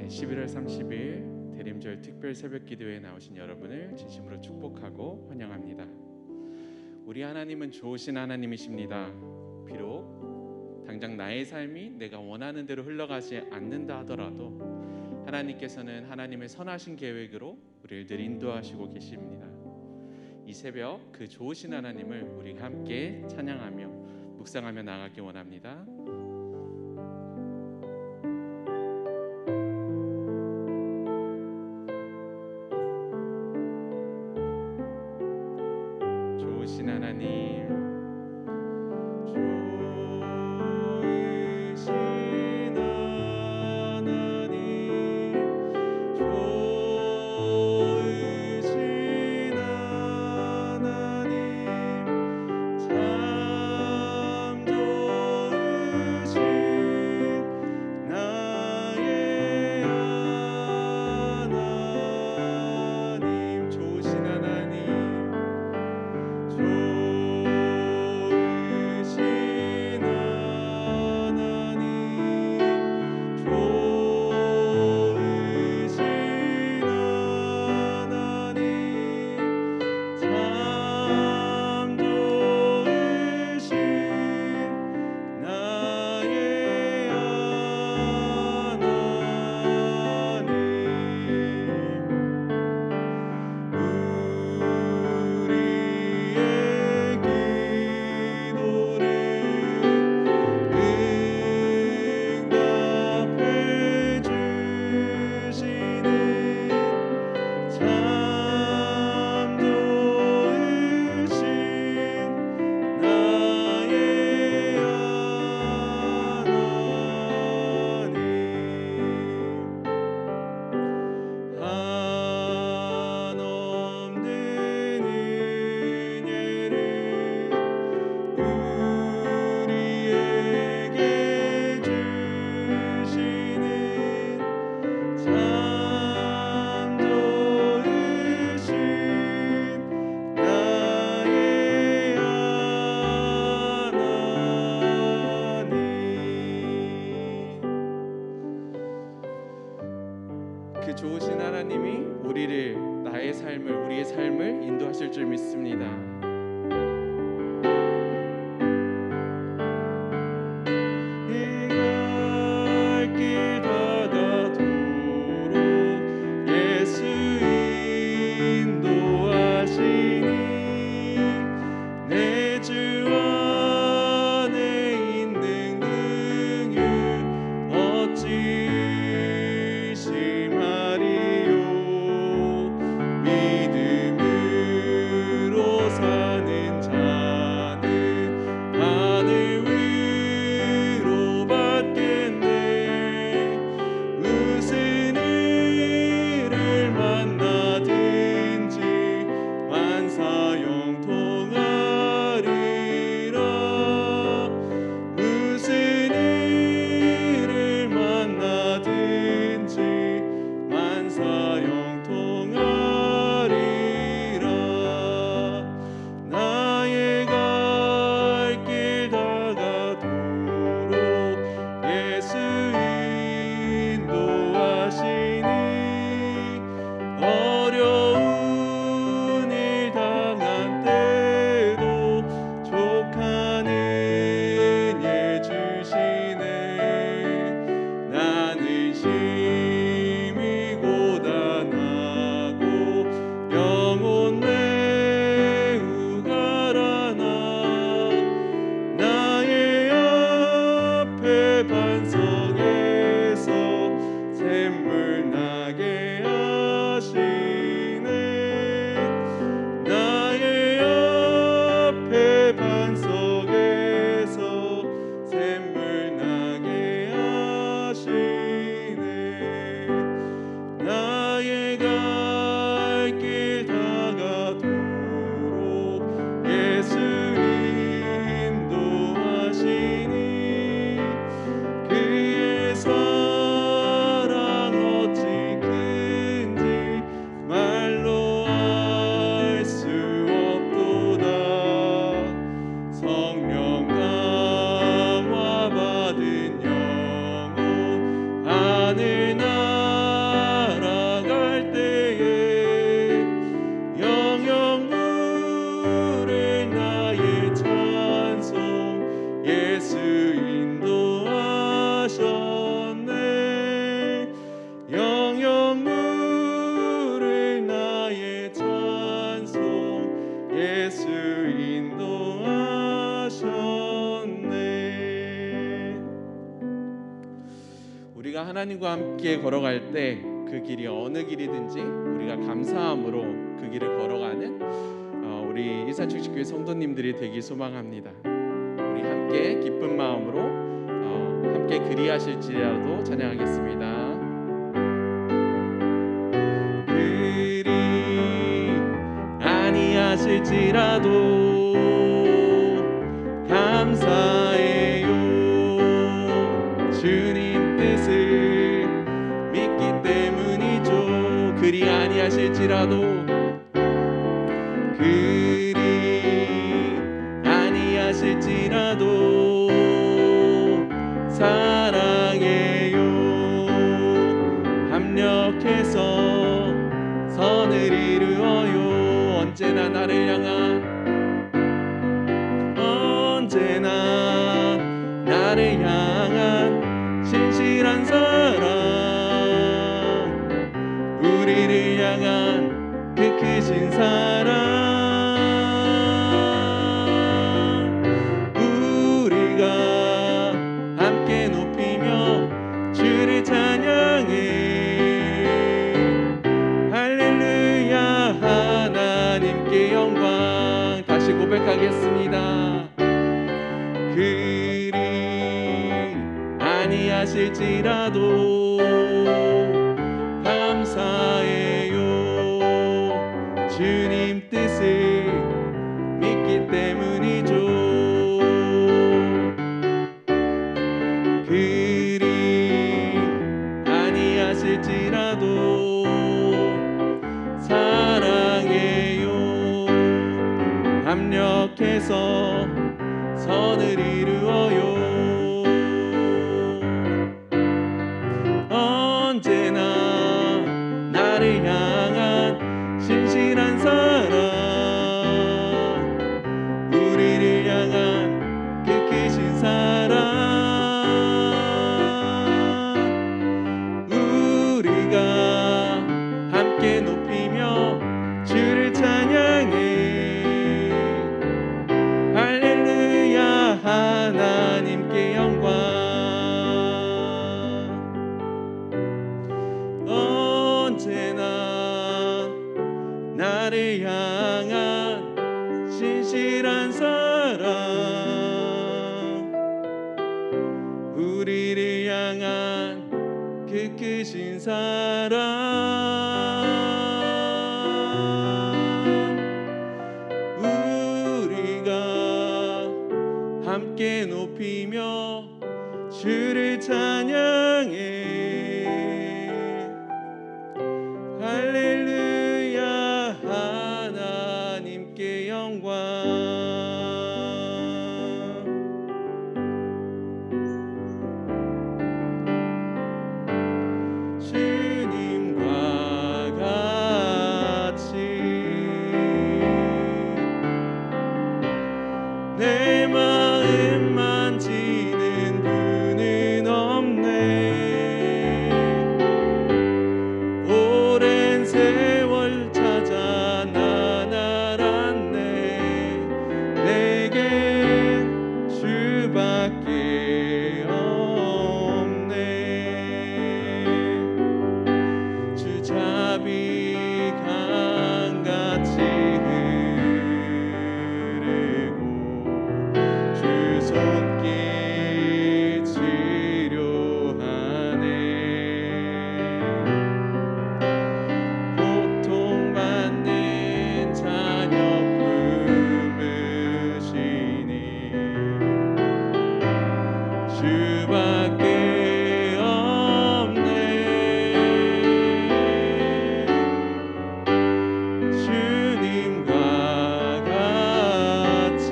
11월 30일 대림절 특별 새벽 기도에 나오신 여러분을 진심으로 축복하고 환영합니다. 우리 하나님은 좋으신 하나님이십니다. 비록 당장 나의 삶이 내가 원하는 대로 흘러가지 않는다 하더라도 하나님께서는 하나님의 선하신 계획으로 우리를 늘 인도하시고 계십니다. 이 새벽 그 좋으신 하나님을 우리 함께 찬양하며 묵상하며 나가기 원합니다. 좋으신 하나님, 좋으신 하나님, 좋으신 하나님, 참 좋으신 우리가 하나님과 함께 걸어갈 때 그 길이 어느 길이든지 우리가 감사함으로 그 길을 걸어가는 우리 일산축식교회 성도님들이 되기 소망합니다. 우리 함께 기쁜 마음으로 함께 그리하실지라도 찬양하겠습니다. 그리 아니하실지라도 감사해요. 주님 뜻을 믿기 때문이죠. 그리 아니하실지라도 그리 아니하실지라도 사랑해요. 합력해서 선을 이루어요. 언제나 나를 향한 신실한 사랑 우리를 향한 그 크신 사랑 우리가 함께 높이며 주를 찬양해 할렐루야 하나님께 영광 다시 고백하겠습니다. 그리 아니하실지라도 감사해요. 주님 뜻을 믿기 때문이죠. 그리 아니하실지라도 사랑해요. 합력해서 선을 이루어요. 언제나 나를 향한 신실한 사랑 우리를 향한 그 크신 사랑 우리가 함께 높이며 주를 찬양해 할렐루야 하나님께 영광 언제나 나를 향한 신실한 사랑 우리를 향한 그 크신 사랑 우리가 함께 높이며 주를 찬양해 할렐루야 하나님께 영광 주님과 같이 내 마음 만지는 분은 없네. 오랜 세월 찾아 난 알았네. 내겐 주밖에 없네. 주 자비 강같이 흐르고 주 손길 치료하네. 고통받는 자녀 품으시니 주밖에 없네. 주님과 같이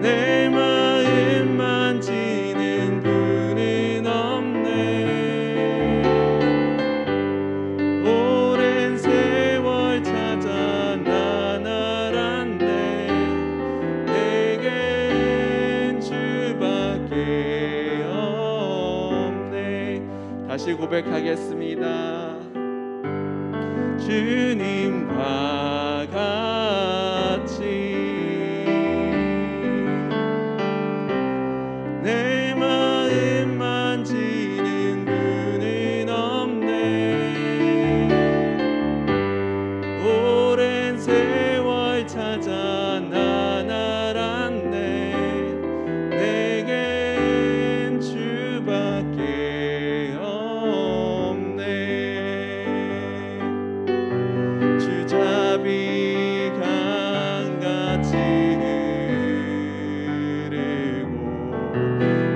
내 마음 만지는 분은 없네. 오랜 세월 찾아 난 알았네. 내겐 주밖에 없네. 다시 고백하겠습니다. 주님과 같이 내 찾아 난 알았네. 내겐 주밖에 없네. 주 자비 강같이 흐르고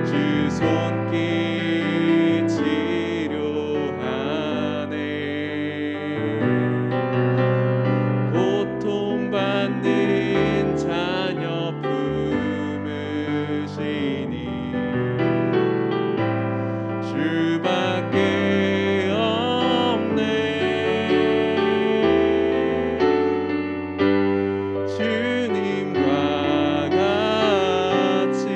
주 손길 치료하네. 고통받는 자녀 품으시니 주밖에 없네. 주님과 같이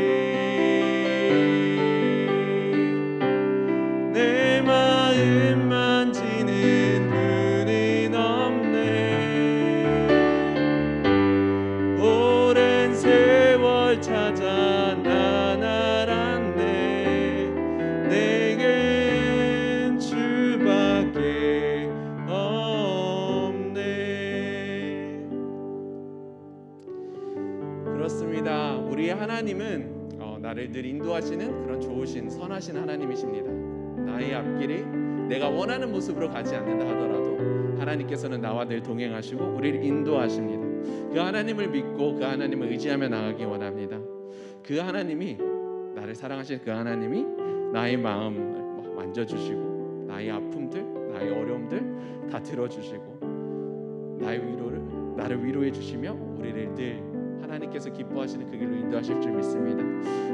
내 마음 만지는 분은 없네. 오랜 세월 찾아 난 알았네. 내겐 주밖에 없네. 그렇습니다. 우리의 하나님은 나를 늘 인도하시는 그런 좋으신 선하신 하나님이십니다. 나의 앞길이 내가 원하는 모습으로 가지 않는다 하더라도 하나님께서는 나와 늘 동행하시고 우리를 인도하십니다. 그 하나님을 믿고 그 하나님을 의지하며 나가기 원합니다. 그 하나님이, 나를 사랑하시는 그 하나님이 나의 마음을 만져주시고 나의 아픔들, 나의 어려움들 다 들어주시고 나를 위로해 주시며 우리를 늘 하나님께서 기뻐하시는 그 길로 인도하실 줄 믿습니다.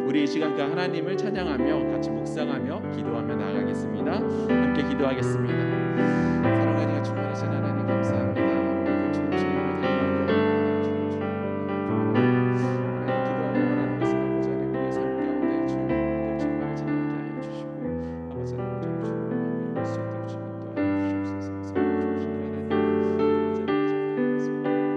우리 이 시간 그 하나님을 찬양하며 같이 묵상하며 기도하며 나아가겠습니다. 함께 기도하겠습니다. 사랑하니가 충만하신 하나님 감사합니다. 우리들 주님 주님을 닮아가고 하나님 기도하고 원하는 것을 아버지 하나님 우리의 삶 가운데 주님 또 충만하지 않게 하여 주시고 아버지 하나님 오직 주님을 이룰 수 있도록 주님 인도하여 주시옵소서. 사랑해 주신 하나님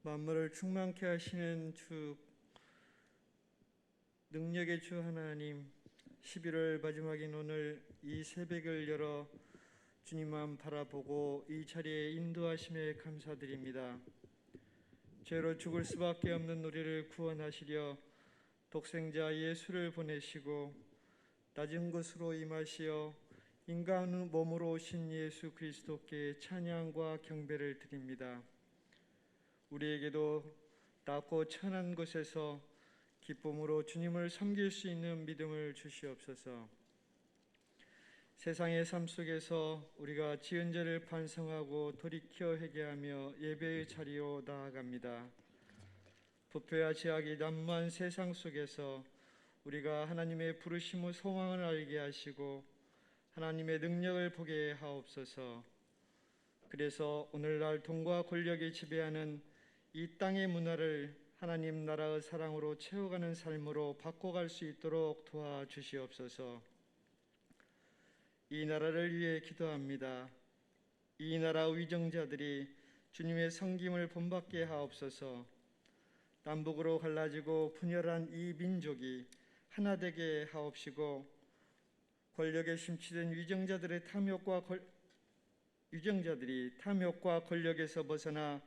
만물을 충만케 하시는 주, 능력의 주 하나님, 11월 마지막인 오늘 이 새벽을 열어 주님만 바라보고 이 자리에 인도하심에 감사드립니다. 죄로 죽을 수밖에 없는 우리를 구원하시려 독생자 예수를 보내시고 낮은 곳으로 임하시어 인간 몸으로 오신 예수 그리스도께 찬양과 경배를 드립니다. 우리에게도 낮고 천한 곳에서 기쁨으로 주님을 섬길 수 있는 믿음을 주시옵소서. 세상의 삶 속에서 우리가 지은 죄를 반성하고 돌이켜 회개하며 예배의 자리로 나아갑니다. 부패와 죄악이 난무한 세상 속에서 우리가 하나님의 부르심의 소망을 알게 하시고 하나님의 능력을 보게 하옵소서. 그래서 오늘날 돈과 권력이 지배하는 이 땅의 문화를 하나님 나라의 사랑으로 채워가는 삶으로 바꿔갈 수 있도록 도와주시옵소서. 이 나라를 위해 기도합니다. 이 나라 위정자들이 주님의 섬김을 본받게 하옵소서. 남북으로 갈라지고 분열한 이 민족이 하나 되게 하옵시고 권력에 심취된 위정자들이 탐욕과 권력에서 벗어나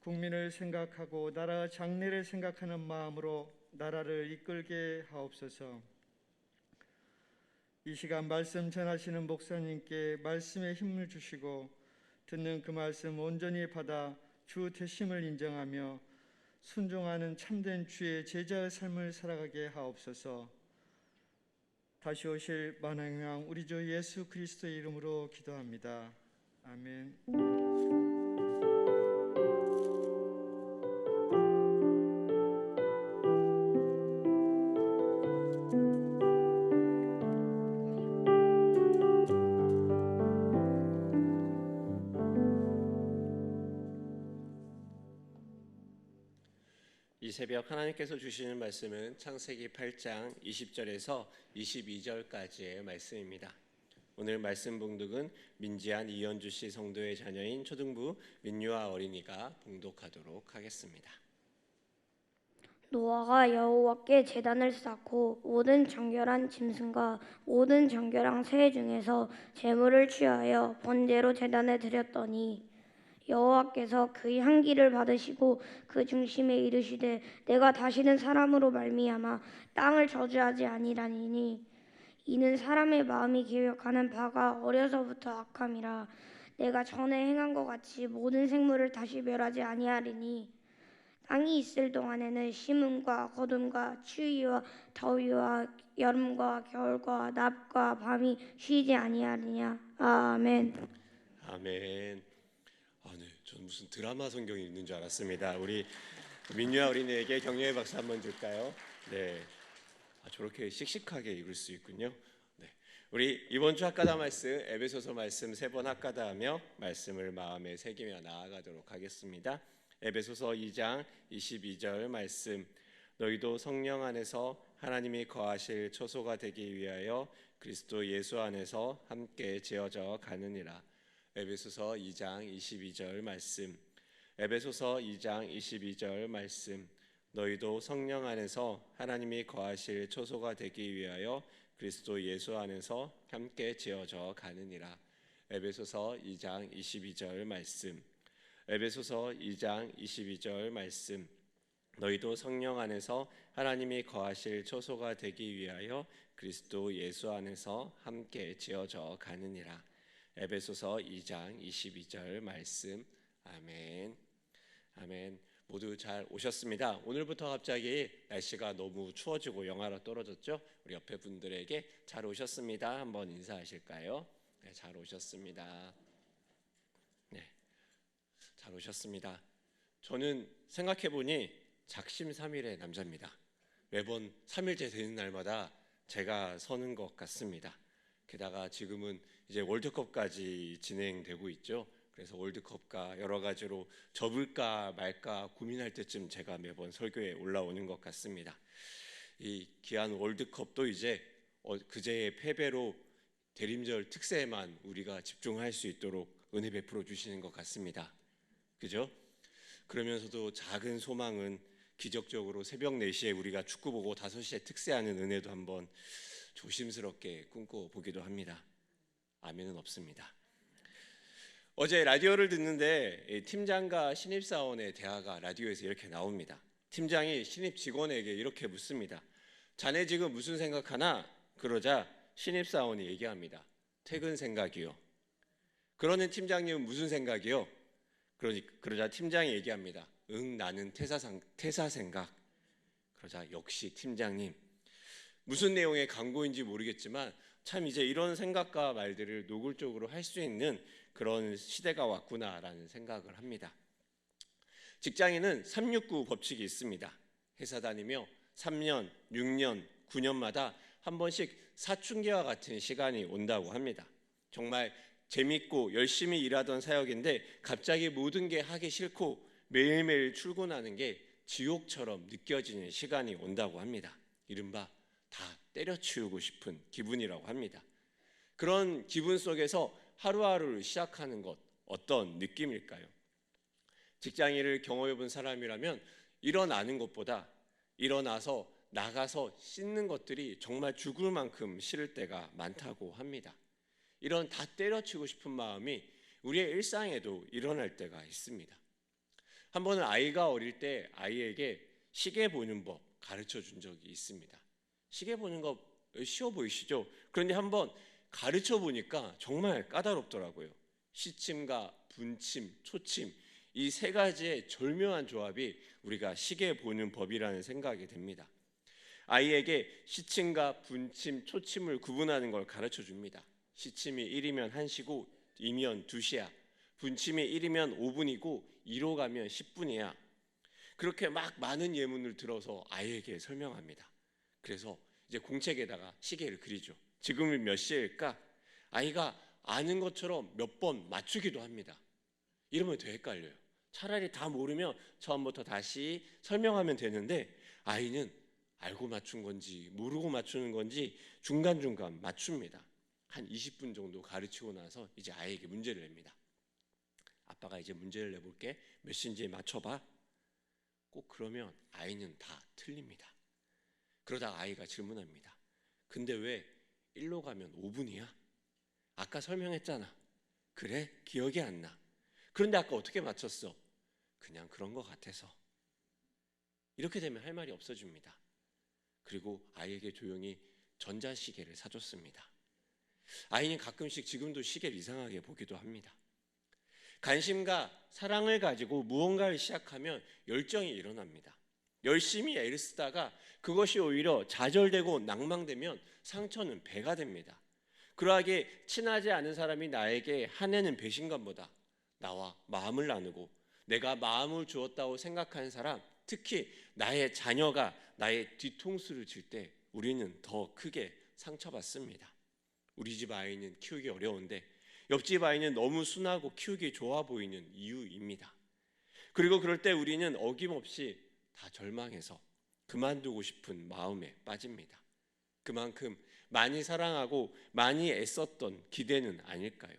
국민을 생각하고 나라 장래를 생각하는 마음으로 나라를 이끌게 하옵소서. 이 시간 말씀 전하시는 목사님께 말씀에 힘을 주시고 듣는 그 말씀 온전히 받아 주 되심을 인정하며 순종하는 참된 주의 제자의 삶을 살아가게 하옵소서. 다시 오실 만왕왕 우리 주 예수 그리스도의 이름으로 기도합니다. 아멘. 이 새벽 하나님께서 주시는 말씀은 창세기 8장 20절에서 22절까지의 말씀입니다. 오늘 말씀 봉독은 민지한 이현주 씨 성도의 자녀인 초등부 민유아 어린이가 봉독하도록 하겠습니다. 노아가 여호와께 제단을 쌓고 모든 정결한 짐승과 모든 정결한 새 중에서 제물을 취하여 번제로 제단에 드렸더니 여호와께서 그의 향기를 받으시고 그 중심에 이르시되 내가 다시는 사람으로 말미암아 땅을 저주하지 아니라니니 이는 사람의 마음이 계획하는 바가 어려서부터 악함이라. 내가 전에 행한 것 같이 모든 생물을 다시 멸하지 아니하리니 땅이 있을 동안에는 심음과 거둠과 추위와 더위와 여름과 겨울과 낮과 밤이 쉬지 아니하리냐. 아멘. 아멘. 네, 저는 무슨 드라마 성경이 있는 줄 알았습니다. 우리 민유아 어린이에게 격려의 박수 한번 줄까요? 네, 저렇게 씩씩하게 읽을 수 있군요. 네, 우리 이번 주 학가다 말씀 에베소서 말씀 3번 학가다하며 말씀을 마음에 새기며 나아가도록 하겠습니다. 에베소서 2장 22절 말씀. 너희도 성령 안에서 하나님이 거하실 초소가 되기 위하여 그리스도 예수 안에서 함께 지어져 가느니라. 에베소서 2장 22절 말씀. 에베소서 2장 22절 말씀. 너희도 성령 안에서 하나님이 거하실 초소가 되기 위하여 그리스도 예수 안에서 함께 지어져 가느니라. 에베소서 2장 22절 말씀. 에베소서 2장 22절 말씀. 너희도 성령 안에서 하나님이 거하실 초소가 되기 위하여 그리스도 예수 안에서 함께 지어져 가느니라. 에베소서 2장 22절 말씀. 아멘. 아멘. 모두 잘 오셨습니다. 오늘부터 갑자기 날씨가 너무 추워지고 영하로 떨어졌죠? 우리 옆에 분들에게 잘 오셨습니다 한번 인사하실까요? 네, 잘 오셨습니다. 네, 잘 오셨습니다. 저는 생각해보니 작심삼일의 남자입니다. 매번 3일째 되는 날마다 제가 서는 것 같습니다. 게다가 지금은 이제 월드컵까지 진행되고 있죠. 그래서 월드컵과 여러 가지로 접을까 말까 고민할 때쯤 제가 매번 설교에 올라오는 것 같습니다. 이 귀한 월드컵도 이제 그제의 패배로 대림절 특세에만 우리가 집중할 수 있도록 은혜 베풀어 주시는 것 같습니다. 그죠? 그러면서도 작은 소망은 기적적으로 새벽 4시에 우리가 축구 보고 5시에 특세하는 은혜도 한번 조심스럽게 꿈꿔보기도 합니다. 아멘은 없습니다. 어제 라디오를 듣는데 팀장과 신입사원의 대화가 라디오에서 이렇게 나옵니다. 팀장이 신입 직원에게 이렇게 묻습니다. 자네 지금 무슨 생각하나? 그러자 신입사원이 얘기합니다. 퇴근 생각이요. 그러는 팀장님은 무슨 생각이요? 그러자 팀장이 얘기합니다. 응, 나는 퇴사 생각. 그러자 역시 팀장님. 무슨 내용의 광고인지 모르겠지만 참 이제 이런 생각과 말들을 노골적으로 할 수 있는 그런 시대가 왔구나라는 생각을 합니다. 직장인은 369 법칙이 있습니다. 회사 다니며 3년, 6년, 9년마다 한 번씩 사춘기와 같은 시간이 온다고 합니다. 정말 재밌고 열심히 일하던 사역인데 갑자기 모든 게 하기 싫고 매일매일 출근하는 게 지옥처럼 느껴지는 시간이 온다고 합니다. 이른바 다 때려치우고 싶은 기분이라고 합니다. 그런 기분 속에서 하루하루를 시작하는 것 어떤 느낌일까요? 직장인을 경험해 본 사람이라면 일어나는 것보다 일어나서 나가서 씻는 것들이 정말 죽을 만큼 싫을 때가 많다고 합니다. 이런 다 때려치우고 싶은 마음이 우리의 일상에도 일어날 때가 있습니다. 한 번은 아이가 어릴 때 아이에게 시계 보는 법 가르쳐 준 적이 있습니다. 시계 보는 거 쉬워 보이시죠? 그런데 한번 가르쳐 보니까 정말 까다롭더라고요. 시침과 분침, 초침 이 3가지의 절묘한 조합이 우리가 시계 보는 법이라는 생각이 듭니다. 아이에게 시침과 분침, 초침을 구분하는 걸 가르쳐 줍니다. 시침이 1이면 1시고 2면 2시야. 분침이 1이면 5분이고 2로 가면 10분이야. 그렇게 막 많은 예문을 들어서 아이에게 설명합니다. 그래서 이제 공책에다가 시계를 그리죠. 지금은 몇 시일까? 아이가 아는 것처럼 몇 번 맞추기도 합니다. 이러면 더 헷갈려요. 차라리 다 모르면 처음부터 다시 설명하면 되는데 아이는 알고 맞춘 건지 모르고 맞추는 건지 중간중간 맞춥니다. 한 20분 정도 가르치고 나서 이제 아이에게 문제를 냅니다. 아빠가 이제 문제를 내볼게. 몇 시인지 맞춰봐. 꼭 그러면 아이는 다 틀립니다. 그러다 아이가 질문합니다. 근데 왜 1로 가면 5분이야? 아까 설명했잖아. 그래? 기억이 안 나. 그런데 아까 어떻게 맞췄어? 그냥 그런 것 같아서. 이렇게 되면 할 말이 없어집니다. 그리고 아이에게 조용히 전자시계를 사줬습니다. 아이는 가끔씩 지금도 시계를 이상하게 보기도 합니다. 관심과 사랑을 가지고 무언가를 시작하면 열정이 일어납니다. 열심히 애를 쓰다가 그것이 오히려 좌절되고 낭망되면 상처는 배가 됩니다. 그러하게 친하지 않은 사람이 나에게 화내는 배신감보다 나와 마음을 나누고 내가 마음을 주었다고 생각하는 사람, 특히 나의 자녀가 나의 뒤통수를 칠 때 우리는 더 크게 상처받습니다. 우리 집 아이는 키우기 어려운데 옆집 아이는 너무 순하고 키우기 좋아 보이는 이유입니다. 그리고 그럴 때 우리는 어김없이 다 절망해서 그만두고 싶은 마음에 빠집니다. 그만큼 많이 사랑하고 많이 애썼던 기대는 아닐까요?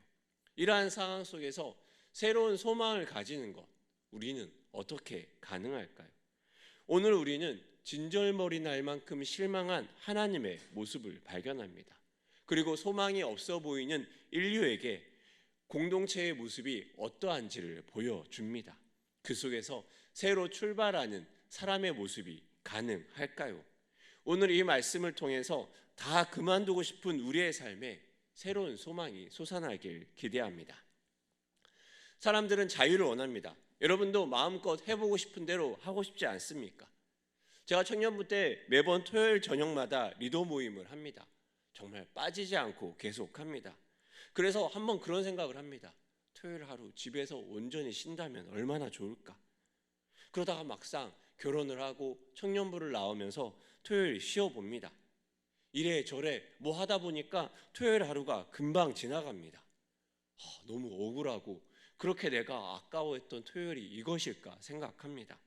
이러한 상황 속에서 새로운 소망을 가지는 것, 우리는 어떻게 가능할까요? 오늘 우리는 진절머리 날 만큼 실망한 하나님의 모습을 발견합니다. 그리고 소망이 없어 보이는 인류에게 공동체의 모습이 어떠한지를 보여줍니다. 그 속에서 새로 출발하는 사람의 모습이 가능할까요? 오늘 이 말씀을 통해서 다 그만두고 싶은 우리의 삶에 새로운 소망이 솟아나길 기대합니다. 사람들은 자유를 원합니다. 여러분도 마음껏 해보고 싶은 대로 하고 싶지 않습니까? 제가 청년부 때 매번 토요일 저녁마다 리더 모임을 합니다. 정말 빠지지 않고 계속합니다. 그래서 한번 그런 생각을 합니다. 토요일 하루 집에서 온전히 쉰다면 얼마나 좋을까? 그러다가 막상 결혼을 하고 청년부를 나오면서 토요일 쉬어봅니다. 이래저래 뭐 하다 보니까 토요일 하루가 금방 지나갑니다. 너무 억울하고 그렇게 내가 아까워했던 토요일이 이것일까 생각합니다.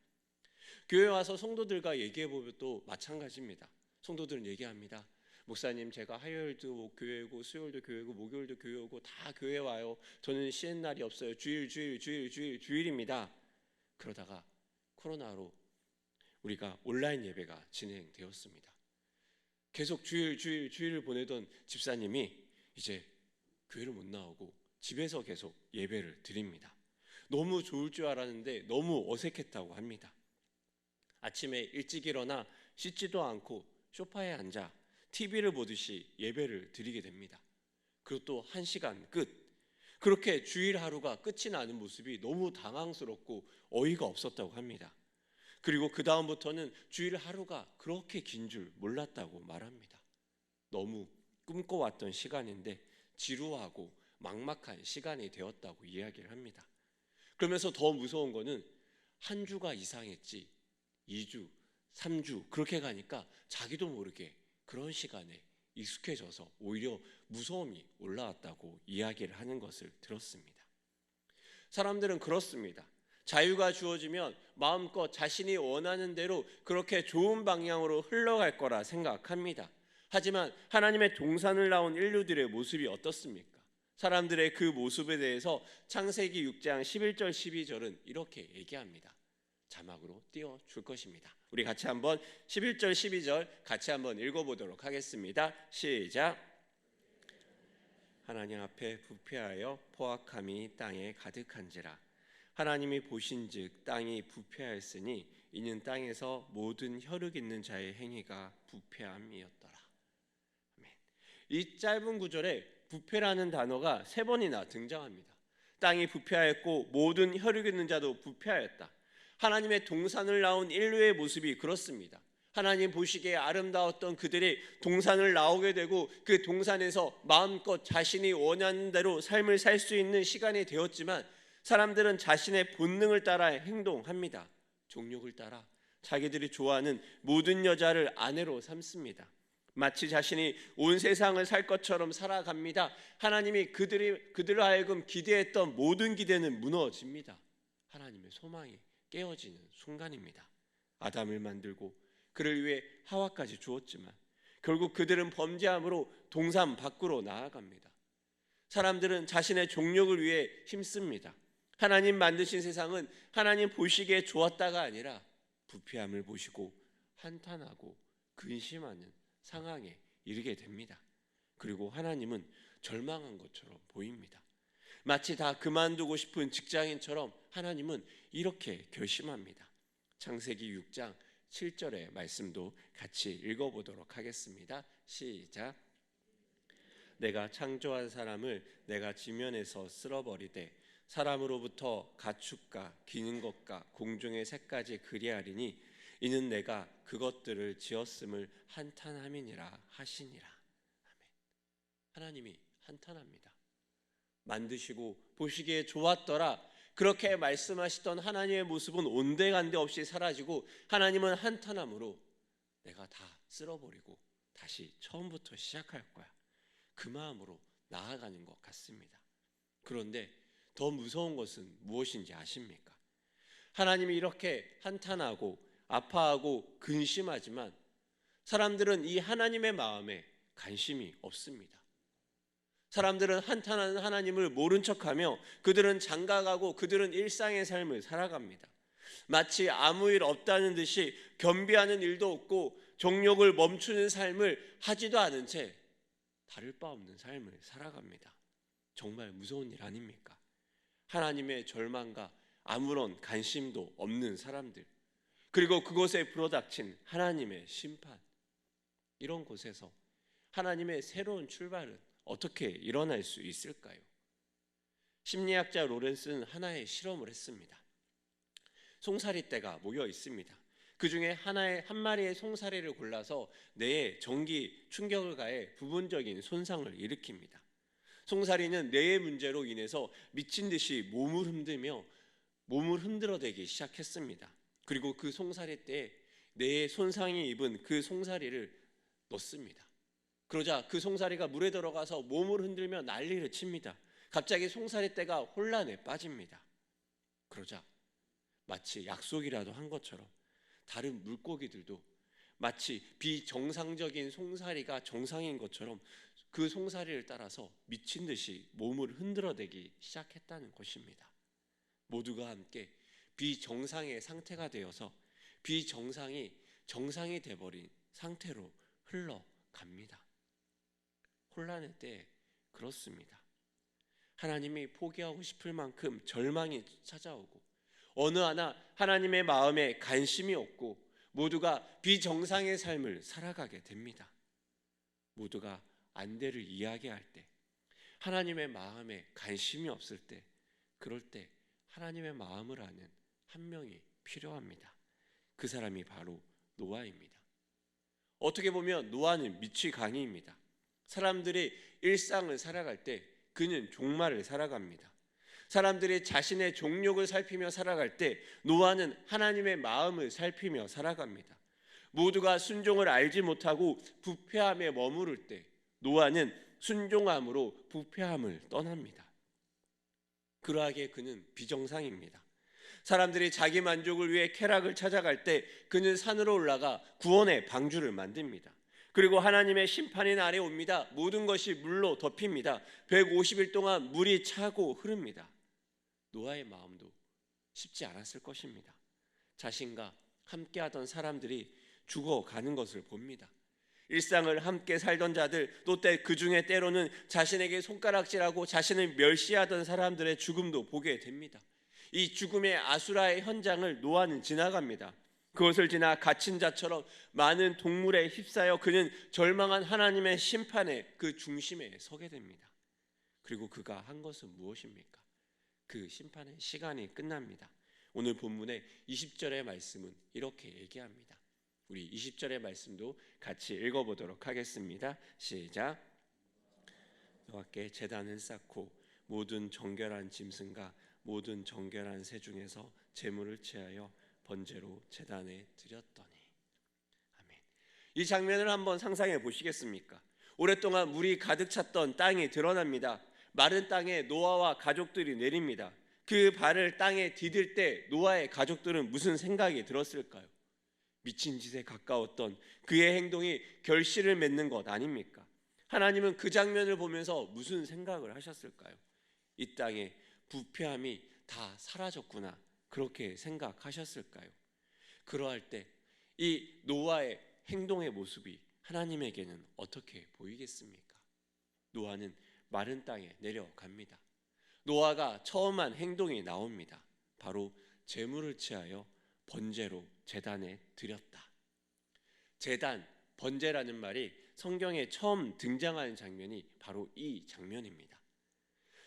교회 와서 성도들과 얘기해보면 또 마찬가지입니다. 성도들은 얘기합니다. 목사님, 제가 화요일도 교회고 수요일도 교회고 목요일도 교회고 다 교회 와요. 저는 쉬는 날이 없어요. 주일입니다. 그러다가 코로나로 우리가 온라인 예배가 진행되었습니다. 계속 주일을 보내던 집사님이 이제 교회를 못 나오고 집에서 계속 예배를 드립니다. 너무 좋을 줄 알았는데 너무 어색했다고 합니다. 아침에 일찍 일어나 씻지도 않고 소파에 앉아 TV를 보듯이 예배를 드리게 됩니다. 그리고 또 1시간 끝. 그렇게 주일 하루가 끝이 나는 모습이 너무 당황스럽고 어이가 없었다고 합니다. 그리고 그 다음부터는 주일 하루가 그렇게 긴 줄 몰랐다고 말합니다. 너무 꿈꿔왔던 시간인데 지루하고 막막한 시간이 되었다고 이야기를 합니다. 그러면서 더 무서운 거는 한 주가 이상했지 2주, 3주 그렇게 가니까 자기도 모르게 그런 시간에 익숙해져서 오히려 무서움이 올라왔다고 이야기를 하는 것을 들었습니다. 사람들은 그렇습니다. 자유가 주어지면 마음껏 자신이 원하는 대로 그렇게 좋은 방향으로 흘러갈 거라 생각합니다. 하지만 하나님의 동산을 나온 인류들의 모습이 어떻습니까? 사람들의 그 모습에 대해서 창세기 6장 11절 12절은 이렇게 얘기합니다. 자막으로 띄워줄 것입니다. 우리 같이 한번 11절 12절 같이 한번 읽어보도록 하겠습니다. 시작. 하나님 앞에 부패하여 포악함이 땅에 가득한지라. 하나님이 보신즉 땅이 부패하였으니 이는 땅에서 모든 혈육 있는 자의 행위가 부패함이었더라. 아멘. 이 짧은 구절에 부패라는 단어가 3번이나 등장합니다. 땅이 부패하였고 모든 혈육 있는 자도 부패하였다. 하나님의 동산을 나온 인류의 모습이 그렇습니다. 하나님 보시기에 아름다웠던 그들이 동산을 나오게 되고 그 동산에서 마음껏 자신이 원하는 대로 삶을 살 수 있는 시간이 되었지만 사람들은 자신의 본능을 따라 행동합니다. 정욕을 따라 자기들이 좋아하는 모든 여자를 아내로 삼습니다. 마치 자신이 온 세상을 살 것처럼 살아갑니다. 하나님이 그들을 하여금 기대했던 모든 기대는 무너집니다. 하나님의 소망이 깨어지는 순간입니다. 아담을 만들고 그를 위해 하와까지 주었지만 결국 그들은 범죄함으로 동산 밖으로 나아갑니다. 사람들은 자신의 정욕을 위해 힘씁니다. 하나님 만드신 세상은 하나님 보시기에 좋았다가 아니라 부패함을 보시고 한탄하고 근심하는 상황에 이르게 됩니다. 그리고 하나님은 절망한 것처럼 보입니다. 마치 다 그만두고 싶은 직장인처럼 하나님은 이렇게 결심합니다. 창세기 6장 7절의 말씀도 같이 읽어보도록 하겠습니다. 시작. 내가 창조한 사람을 내가 지면에서 쓸어버리되 사람으로부터 가축과 기는 것과 공중의 새까지 그리하리니 이는 내가 그것들을 지었음을 한탄함이니라 하시니라. 아멘. 하나님이 한탄합니다. 만드시고 보시기에 좋았더라 그렇게 말씀하시던 하나님의 모습은 온데간데 없이 사라지고 하나님은 한탄함으로 내가 다 쓸어버리고 다시 처음부터 시작할 거야. 그 마음으로 나아가는 것 같습니다. 그런데 더 무서운 것은 무엇인지 아십니까? 하나님이 이렇게 한탄하고 아파하고 근심하지만 사람들은 이 하나님의 마음에 관심이 없습니다. 사람들은 한탄하는 하나님을 모른 척하며 그들은 장가가고 그들은 일상의 삶을 살아갑니다. 마치 아무 일 없다는 듯이 겸비하는 일도 없고 정욕을 멈추는 삶을 하지도 않은 채 다를 바 없는 삶을 살아갑니다. 정말 무서운 일 아닙니까? 하나님의 절망과 아무런 관심도 없는 사람들, 그리고 그곳에 불어닥친 하나님의 심판, 이런 곳에서 하나님의 새로운 출발은 어떻게 일어날 수 있을까요? 심리학자 로렌스는 하나의 실험을 했습니다. 송사리떼가 모여 있습니다. 그 중에 한 마리의 송사리를 골라서 뇌에 전기 충격을 가해 부분적인 손상을 일으킵니다. 송사리는 뇌의 문제로 인해서 미친 듯이 몸을 흔들어대기 시작했습니다. 그리고 그 송사리떼에 뇌에 손상이 입은 그 송사리를 넣습니다. 그러자 그 송사리가 물에 들어가서 몸을 흔들며 난리를 칩니다. 갑자기 송사리떼가 혼란에 빠집니다. 그러자 마치 약속이라도 한 것처럼 다른 물고기들도 마치 비정상적인 송사리가 정상인 것처럼 그 송사리를 따라서 미친 듯이 몸을 흔들어대기 시작했다는 것입니다. 모두가 함께 비정상의 상태가 되어서 비정상이 정상이 돼버린 상태로 흘러갑니다. 혼란의 때에 그렇습니다. 하나님이 포기하고 싶을 만큼 절망이 찾아오고 어느 하나 하나님의 마음에 관심이 없고 모두가 비정상의 삶을 살아가게 됩니다. 모두가 안대를 이야기할 때, 하나님의 마음에 관심이 없을 때, 그럴 때 하나님의 마음을 아는 한 명이 필요합니다. 그 사람이 바로 노아입니다. 어떻게 보면 노아는 밑이 강의입니다. 사람들이 일상을 살아갈 때 그는 종말을 살아갑니다. 사람들이 자신의 정욕을 살피며 살아갈 때 노아는 하나님의 마음을 살피며 살아갑니다. 모두가 순종을 알지 못하고 부패함에 머무를 때 노아는 순종함으로 부패함을 떠납니다. 그러하기에 그는 비정상입니다. 사람들이 자기 만족을 위해 쾌락을 찾아갈 때 그는 산으로 올라가 구원의 방주를 만듭니다. 그리고 하나님의 심판의 날에 옵니다. 모든 것이 물로 덮입니다. 150일 동안 물이 차고 흐릅니다. 노아의 마음도 쉽지 않았을 것입니다. 자신과 함께하던 사람들이 죽어가는 것을 봅니다. 일상을 함께 살던 자들, 또 그 중에 때로는 자신에게 손가락질하고 자신을 멸시하던 사람들의 죽음도 보게 됩니다. 이 죽음의 아수라의 현장을 노아는 지나갑니다. 그것을 지나 갇힌 자처럼 많은 동물에 휩싸여 그는 절망한 하나님의 심판의 그 중심에 서게 됩니다. 그리고 그가 한 것은 무엇입니까? 그 심판의 시간이 끝납니다. 오늘 본문의 20절의 말씀은 이렇게 얘기합니다. 우리 20절의 말씀도 같이 읽어보도록 하겠습니다. 시작. 여호와께 제단을 쌓고 모든 정결한 짐승과 모든 정결한 새 중에서 제물을 취하여 번제로 제단에 드렸더니. 아멘. 이 장면을 한번 상상해 보시겠습니까? 오랫동안 물이 가득 찼던 땅이 드러납니다. 마른 땅에 노아와 가족들이 내립니다. 그 발을 땅에 디딜 때 노아의 가족들은 무슨 생각이 들었을까요? 미친 짓에 가까웠던 그의 행동이 결실을 맺는 것 아닙니까? 하나님은 그 장면을 보면서 무슨 생각을 하셨을까요? 이 땅에 부패함이 다 사라졌구나, 그렇게 생각하셨을까요? 그러할 때 이 노아의 행동의 모습이 하나님에게는 어떻게 보이겠습니까? 노아는 마른 땅에 내려갑니다. 노아가 처음 한 행동이 나옵니다. 바로 제물을 취하여 번제로 제단에 드렸다. 제단, 번제라는 말이 성경에 처음 등장하는 장면이 바로 이 장면입니다.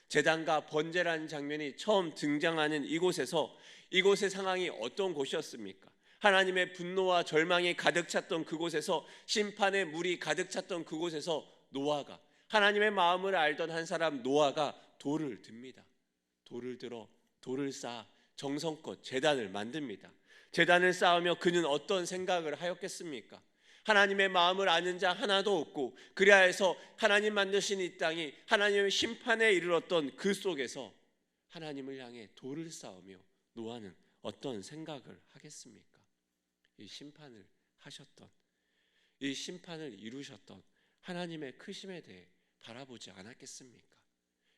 제단과 번제라는 장면이 처음 등장하는 이곳의 상황이 어떤 곳이었습니까? 하나님의 분노와 절망이 가득 찼던 그곳에서, 심판의 물이 가득 찼던 그곳에서 노아가, 하나님의 마음을 알던 한 사람 노아가 돌을 듭니다. 돌을 쌓아 정성껏 제단을 만듭니다. 제단을 쌓으며 그는 어떤 생각을 하였겠습니까? 하나님의 마음을 아는 자 하나도 없고, 그래야 해서 하나님 만드신 이 땅이 하나님의 심판에 이르렀던 그 속에서 하나님을 향해 돌을 쌓으며 노아는 어떤 생각을 하겠습니까? 이 심판을 하셨던, 이 심판을 이루셨던 하나님의 크심에 대해 바라보지 않았겠습니까?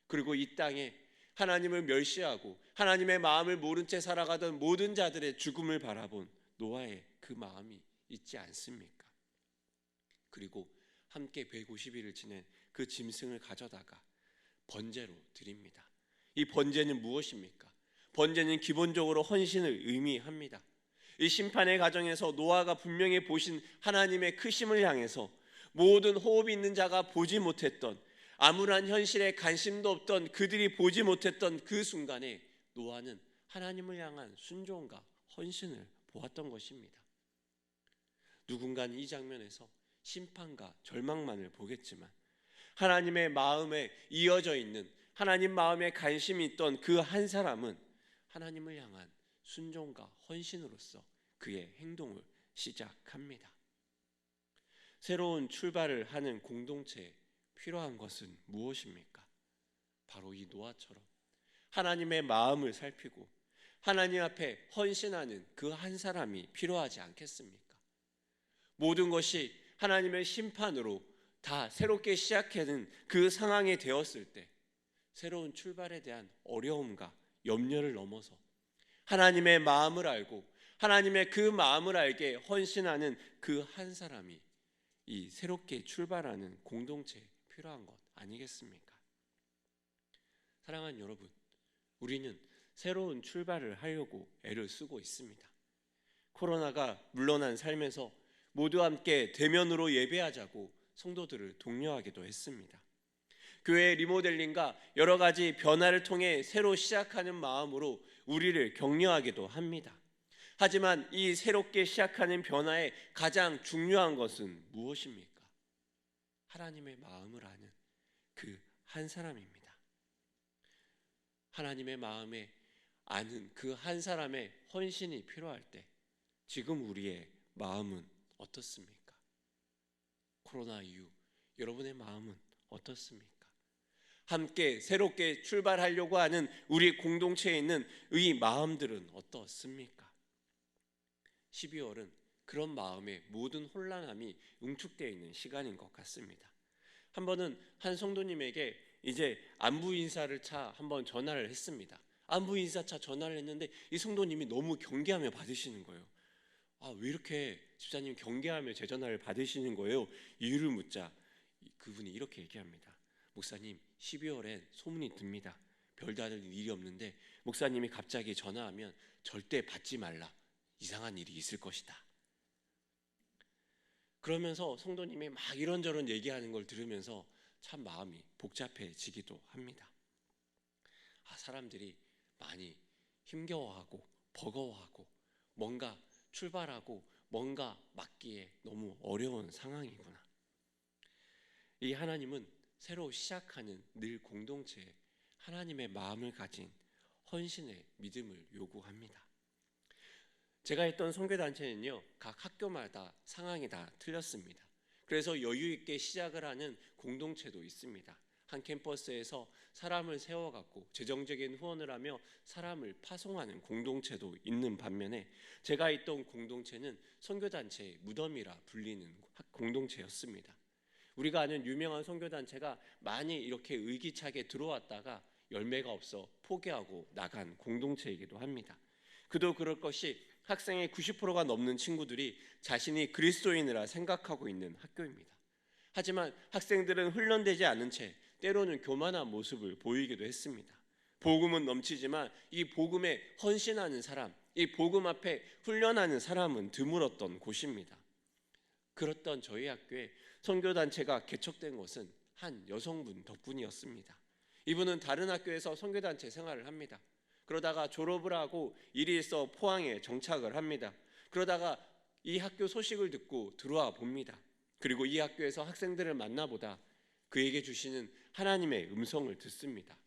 그리고 이 땅에 하나님을 멸시하고 하나님의 마음을 모른 채 살아가던 모든 자들의 죽음을 바라본 노아의 그 마음이 있지 않습니까? 그리고 함께 150일을 지낸 그 짐승을 가져다가 번제로 드립니다. 이 번제는 무엇입니까? 번제는 기본적으로 헌신을 의미합니다. 이 심판의 과정에서 노아가 분명히 보신 하나님의 크심을 향해서 모든 호흡이 있는 자가 보지 못했던, 아무런 현실에 관심도 없던 그들이 보지 못했던 그 순간에 노아는 하나님을 향한 순종과 헌신을 보았던 것입니다. 누군가는 이 장면에서 심판과 절망만을 보겠지만, 하나님의 마음에 이어져 있는, 하나님 마음에 관심이 있던 그 한 사람은 하나님을 향한 순종과 헌신으로서 그의 행동을 시작합니다. 새로운 출발을 하는 공동체에 필요한 것은 무엇입니까? 바로 이 노아처럼 하나님의 마음을 살피고 하나님 앞에 헌신하는 그 한 사람이 필요하지 않겠습니까? 모든 것이 하나님의 심판으로 다 새롭게 시작하는 그 상황이 되었을 때, 새로운 출발에 대한 어려움과 염려를 넘어서 하나님의 마음을 알고 하나님의 그 마음을 알게 헌신하는 그 한 사람이 이 새롭게 출발하는 공동체에 필요한 것 아니겠습니까? 사랑하는 여러분, 우리는 새로운 출발을 하려고 애를 쓰고 있습니다. 코로나가 물러난 삶에서 모두 함께 대면으로 예배하자고 성도들을 독려하기도 했습니다. 교회 리모델링과 여러 가지 변화를 통해 새로 시작하는 마음으로 우리를 격려하기도 합니다. 하지만 이 새롭게 시작하는 변화의 가장 중요한 것은 무엇입니까? 하나님의 마음을 아는 그 한 사람입니다. 하나님의 마음에 아는 그 한 사람의 헌신이 필요할 때, 지금 우리의 마음은 어떻습니까? 코로나 이후 여러분의 마음은 어떻습니까? 함께 새롭게 출발하려고 하는 우리 공동체에 있는 이 마음들은 어떻습니까? 12월은 그런 마음의 모든 혼란함이 응축되어 있는 시간인 것 같습니다. 한 번은 한 성도님에게 이제 안부 인사를 차 한번 전화를 했습니다. 안부 인사차 전화를 했는데 이 성도님이 너무 경계하며 받으시는 거예요. 왜 이렇게 집사님 경계하며 제 전화를 받으시는 거예요? 이유를 묻자 그분이 이렇게 얘기합니다. 목사님, 12월엔 소문이 듭니다. 별다른 일이 없는데 목사님이 갑자기 전화하면 절대 받지 말라. 이상한 일이 있을 것이다. 그러면서 성도님이 막 이런저런 얘기하는 걸 들으면서 참 마음이 복잡해지기도 합니다. 사람들이 많이 힘겨워하고 버거워하고 뭔가 출발하고 뭔가 맡기에 너무 어려운 상황이구나. 이 하나님은 새로 시작하는 늘 공동체에 하나님의 마음을 가진 헌신의 믿음을 요구합니다. 제가 했던 선교단체는요, 각 학교마다 상황이 다 틀렸습니다. 그래서 여유 있게 시작을 하는 공동체도 있습니다. 한 캠퍼스에서 사람을 세워갖고 재정적인 후원을 하며 사람을 파송하는 공동체도 있는 반면에, 제가 있던 공동체는 선교단체의 무덤이라 불리는 공동체였습니다. 우리가 아는 유명한 선교단체가 많이 이렇게 의기차게 들어왔다가 열매가 없어 포기하고 나간 공동체이기도 합니다. 그도 그럴 것이 학생의 90%가 넘는 친구들이 자신이 그리스도인이라 생각하고 있는 학교입니다. 하지만 학생들은 훈련되지 않은 채 때로는 교만한 모습을 보이기도 했습니다. 복음은 넘치지만 이 복음에 헌신하는 사람, 이 복음 앞에 훈련하는 사람은 드물었던 곳입니다. 그렇던 저희 학교에 선교단체가 개척된 것은 한 여성분 덕분이었습니다. 이분은 다른 학교에서 선교단체 생활을 합니다. 그러다가 졸업을 하고 일이 있어 포항에 정착을 합니다. 그러다가 이 학교 소식을 듣고 들어와 봅니다. 그리고 이 학교에서 학생들을 만나보다 그에게 주시는 하나님의 음성을 듣습니다.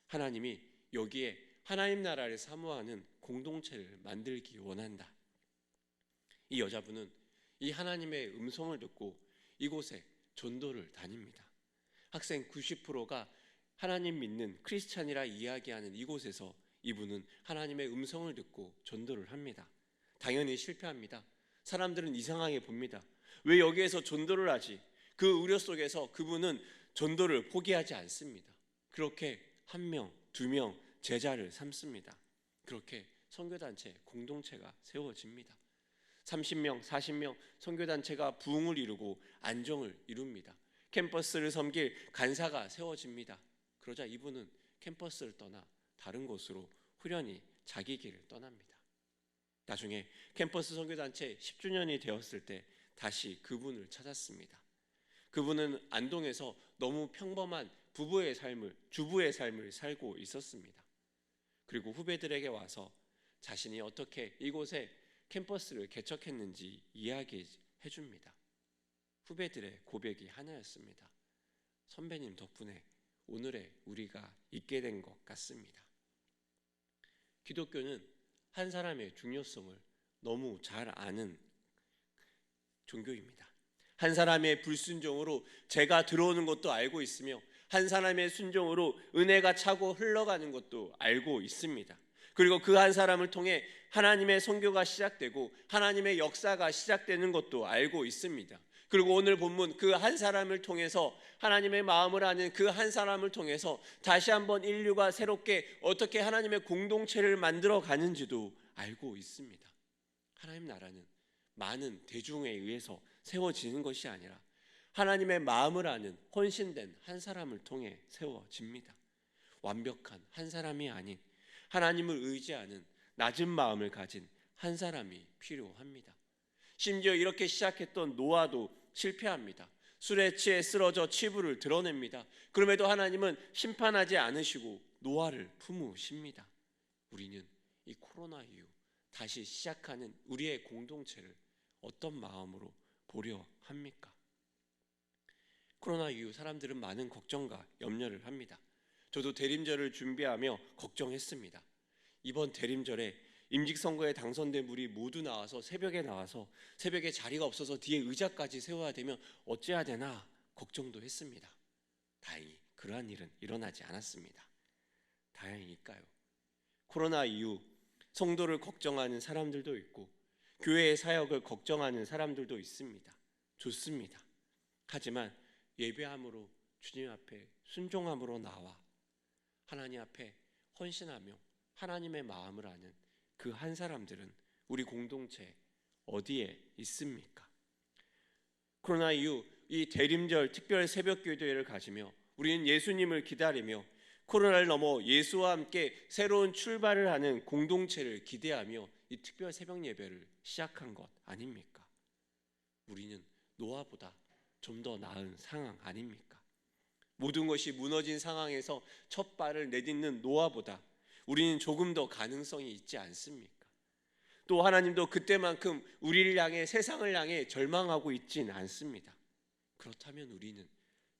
하나님이 여기에 하나님 나라를 사모하는 공동체를 만들기 원한다. 이 여자분은 이 하나님의 음성을 듣고 이곳에 전도를 다닙니다. 학생 90%가 하나님 믿는 크리스찬이라 이야기하는 이곳에서 이분은 하나님의 음성을 듣고 전도를 합니다. 당연히 실패합니다. 사람들은 이상하게 봅니다. 왜 여기에서 전도를 하지? 그 우려 속에서 그분은 전도를 포기하지 않습니다. 그렇게 1명, 2명 제자를 삼습니다. 그렇게 선교단체 공동체가 세워집니다. 30명, 40명 선교단체가 부흥을 이루고 안정을 이룹니다. 캠퍼스를 섬길 간사가 세워집니다. 그러자 이분은 캠퍼스를 떠나 다른 곳으로 후련히 자기 길을 떠납니다. 나중에 캠퍼스 선교단체 10주년이 되었을 때 다시 그분을 찾았습니다. 그분은 안동에서 너무 평범한 주부의 삶을 살고 있었습니다. 그리고 후배들에게 와서 자신이 어떻게 이곳에 캠퍼스를 개척했는지 이야기해 줍니다. 후배들의 고백이 하나였습니다. 선배님 덕분에 오늘의 우리가 있게 된 것 같습니다. 기독교는 한 사람의 중요성을 너무 잘 아는 종교입니다. 한 사람의 불순종으로 죄가 들어오는 것도 알고 있으며 한 사람의 순종으로 은혜가 차고 흘러가는 것도 알고 있습니다. 그리고 그 한 사람을 통해 하나님의 선교가 시작되고 하나님의 역사가 시작되는 것도 알고 있습니다. 그리고 오늘 본문 그 한 사람을 통해서 하나님의 마음을 아는 그 한 사람을 통해서 다시 한번 인류가 새롭게 어떻게 하나님의 공동체를 만들어 가는지도 알고 있습니다. 하나님 나라는 많은 대중에 의해서 세워지는 것이 아니라 하나님의 마음을 아는 헌신된 한 사람을 통해 세워집니다. 완벽한 한 사람이 아닌 하나님을 의지하는 낮은 마음을 가진 한 사람이 필요합니다. 심지어 이렇게 시작했던 노아도 실패합니다. 술에 취해 쓰러져 치부를 드러냅니다. 그럼에도 하나님은 심판하지 않으시고 노아를 품으십니다. 우리는 이 코로나 이후 다시 시작하는 우리의 공동체를 어떤 마음으로 보려 합니까? 코로나 이후 사람들은 많은 걱정과 염려를 합니다. 저도 대림절을 준비하며 걱정했습니다. 이번 대림절에 임직선거에 당선된 분이 모두 나와서 새벽에 자리가 없어서 뒤에 의자까지 세워야 되면 어찌해야 되나 걱정도 했습니다. 다행히 그러한 일은 일어나지 않았습니다. 다행일까요? 코로나 이후 성도를 걱정하는 사람들도 있고 교회의 사역을 걱정하는 사람들도 있습니다. 좋습니다. 하지만 예배함으로 주님 앞에 순종함으로 나와 하나님 앞에 헌신하며 하나님의 마음을 아는 그 한 사람들은 우리 공동체 어디에 있습니까? 코로나 이후 이 대림절 특별 새벽 기도회를 가지며 우리는 예수님을 기다리며 코로나를 넘어 예수와 함께 새로운 출발을 하는 공동체를 기대하며 이 특별 새벽 예배를 시작한 것 아닙니까? 우리는 노아보다 좀 더 나은 상황 아닙니까? 모든 것이 무너진 상황에서 첫 발을 내딛는 노아보다 우리는 조금 더 가능성이 있지 않습니까? 또 하나님도 그때만큼 우리를 향해 세상을 향해 절망하고 있진 않습니다. 그렇다면 우리는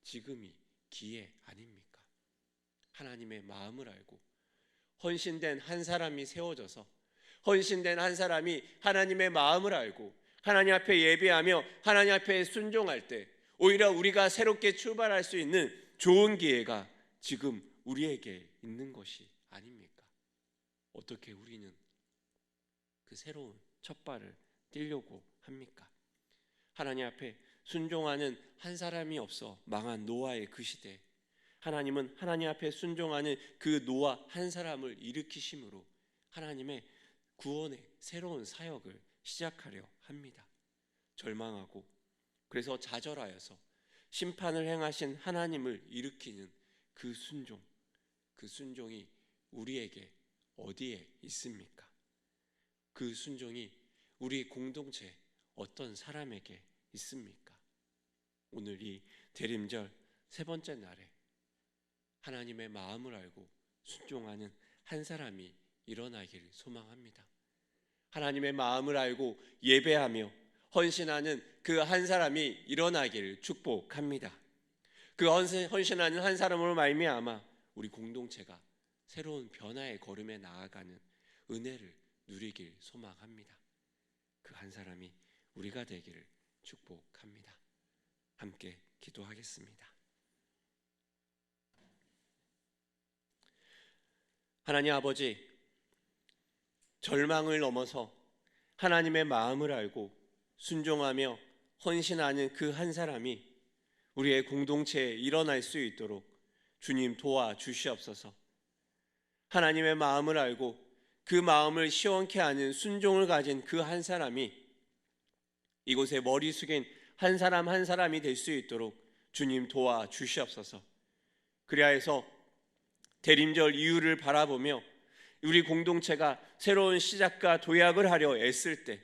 지금이 기회 아닙니까? 하나님의 마음을 알고 헌신된 한 사람이 세워져서 헌신된 한 사람이 하나님의 마음을 알고 하나님 앞에 예배하며 하나님 앞에 순종할 때 오히려 우리가 새롭게 출발할 수 있는 좋은 기회가 지금 우리에게 있는 것이 아닙니까? 어떻게 우리는 그 새로운 첫 발을 떼려고 합니까? 하나님 앞에 순종하는 한 사람이 없어 망한 노아의 그 시대, 하나님은 하나님 앞에 순종하는 그 노아 한 사람을 일으키심으로 하나님의 구원의 새로운 사역을 시작하려 합니다. 절망하고 그래서 좌절하여서 심판을 행하신 하나님을 일으키는 그 순종이 우리에게 어디에 있습니까? 그 순종이 우리 공동체 어떤 사람에게 있습니까? 오늘 이 대림절 세 번째 날에 하나님의 마음을 알고 순종하는 한 사람이 일어나기를 소망합니다. 하나님의 마음을 알고 예배하며 헌신하는 그 한 사람이 일어나기를 축복합니다. 그 헌신하는 한 사람으로 말미암아 우리 공동체가 새로운 변화의 걸음에 나아가는 은혜를 누리길 소망합니다. 그 한 사람이 우리가 되기를 축복합니다. 함께 기도하겠습니다. 하나님 아버지, 절망을 넘어서 하나님의 마음을 알고 순종하며 헌신하는 그 한 사람이 우리의 공동체에 일어날 수 있도록 주님 도와주시옵소서. 하나님의 마음을 알고 그 마음을 시원케 하는 순종을 가진 그 한 사람이 이곳에 머리 숙인 한 사람 한 사람이 될 수 있도록 주님 도와주시옵소서. 그리하여서 대림절 이후를 바라보며 우리 공동체가 새로운 시작과 도약을 하려 애쓸 때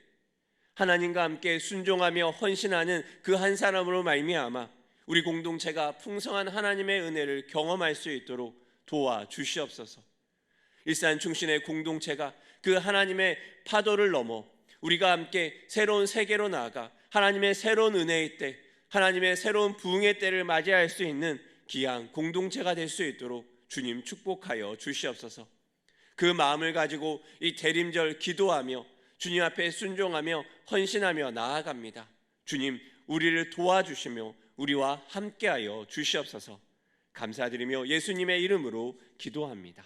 하나님과 함께 순종하며 헌신하는 그 한 사람으로 말미암아 우리 공동체가 풍성한 하나님의 은혜를 경험할 수 있도록 도와주시옵소서. 일산 충신의 공동체가 그 하나님의 파도를 넘어 우리가 함께 새로운 세계로 나아가 하나님의 새로운 은혜의 때, 하나님의 새로운 부흥의 때를 맞이할 수 있는 귀한 공동체가 될 수 있도록 주님 축복하여 주시옵소서. 그 마음을 가지고 이 대림절 기도하며 주님 앞에 순종하며 헌신하며 나아갑니다. 주님, 우리를 도와주시며 우리와 함께하여 주시옵소서. 감사드리며 예수님의 이름으로 기도합니다.